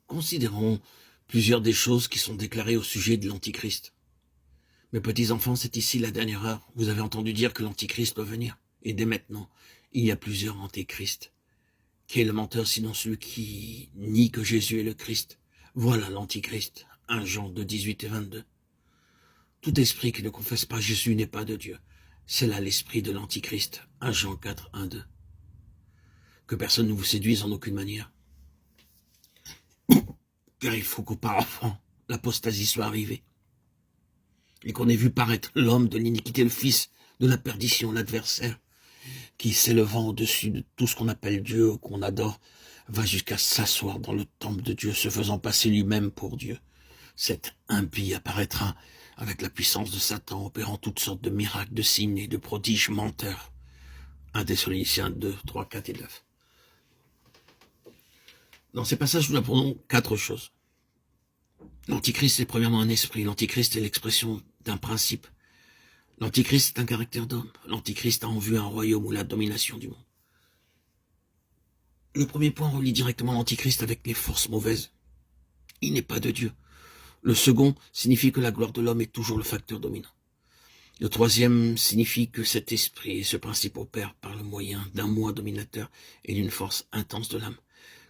Considérons plusieurs des choses qui sont déclarées au sujet de l'Antichrist. Mes petits enfants, c'est ici la dernière heure. Vous avez entendu dire que l'Antichrist doit venir. Et dès maintenant, il y a plusieurs Antichrists. Qui est le menteur sinon celui qui nie que Jésus est le Christ? Voilà l'Antichrist. 1 Jean 2, 18 et 22. Tout esprit qui ne confesse pas Jésus n'est pas de Dieu. C'est là l'esprit de l'Antichrist. 1 Jean 4, 1, 2. Que personne ne vous séduise en aucune manière. Car il faut qu'auparavant, l'apostasie soit arrivée. Et qu'on ait vu paraître l'homme de l'iniquité, le fils de la perdition, l'adversaire, qui s'élevant au-dessus de tout ce qu'on appelle Dieu, qu'on adore, va jusqu'à s'asseoir dans le temple de Dieu, se faisant passer lui-même pour Dieu. Cet impie apparaîtra avec la puissance de Satan, opérant toutes sortes de miracles, de signes et de prodiges menteurs. 1 Thessaloniciens 2, 3, 4 et 9. Dans ces passages, nous apprenons 4 choses. L'Antichrist est premièrement un esprit. L'Antichrist est l'expression d'un principe. L'Antichrist est un caractère d'homme. L'Antichrist a en vue un royaume ou la domination du monde. Le premier point relie directement l'Antichrist avec les forces mauvaises. Il n'est pas de Dieu. Le second signifie que la gloire de l'homme est toujours le facteur dominant. Le troisième signifie que cet esprit et ce principe opèrent par le moyen d'un moi dominateur et d'une force intense de l'âme.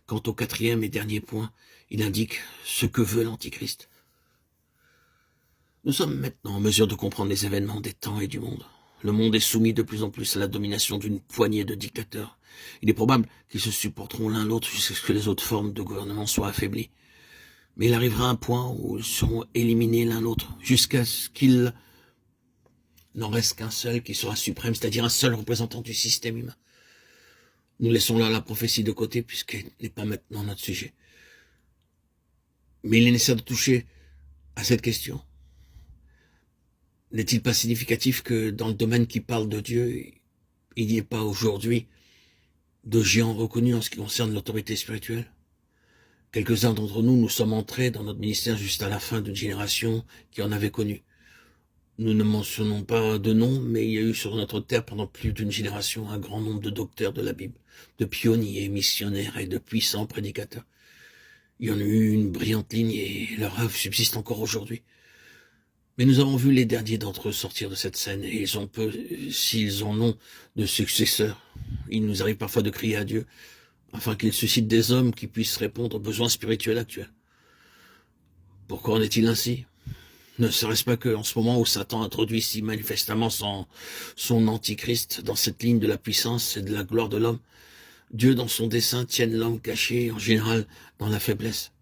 Quant au quatrième et dernier point, il indique ce que veut l'Antichrist. Nous sommes maintenant en mesure de comprendre les événements des temps et du monde. Le monde est soumis de plus en plus à la domination d'une poignée de dictateurs. Il est probable qu'ils se supporteront l'un l'autre jusqu'à ce que les autres formes de gouvernement soient affaiblies. Mais il arrivera un point où ils seront éliminés l'un l'autre, jusqu'à ce qu'il n'en reste qu'un seul qui sera suprême, c'est-à-dire un seul représentant du système humain. Nous laissons là la prophétie de côté, puisqu'elle n'est pas maintenant notre sujet. Mais il est nécessaire de toucher à cette question. N'est-il pas significatif que dans le domaine qui parle de Dieu, il n'y ait pas aujourd'hui de géants reconnus en ce qui concerne l'autorité spirituelle? Quelques-uns d'entre nous, nous sommes entrés dans notre ministère juste à la fin d'une génération qui en avait connu. Nous ne mentionnons pas de nom, mais il y a eu sur notre terre pendant plus d'une génération un grand nombre de docteurs de la Bible, de pionniers, missionnaires et de puissants prédicateurs. Il y en a eu une brillante ligne et leur œuvre subsiste encore aujourd'hui. Mais nous avons vu les derniers d'entre eux sortir de cette scène et ils ont peu, s'ils en ont, de successeurs. Il nous arrive parfois de crier à Dieu afin qu'il suscite des hommes qui puissent répondre aux besoins spirituels actuels. Pourquoi en est-il ainsi? Ne serait-ce pas qu'en ce moment où Satan introduit si manifestement son antichrist dans cette ligne de la puissance et de la gloire de l'homme, Dieu dans son dessein tienne l'homme caché, en général, dans la faiblesse,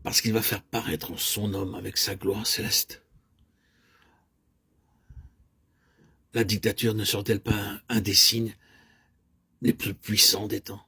parce qu'il va faire paraître son homme avec sa gloire céleste. La dictature ne sera-t-elle pas un des signes les plus puissants des temps?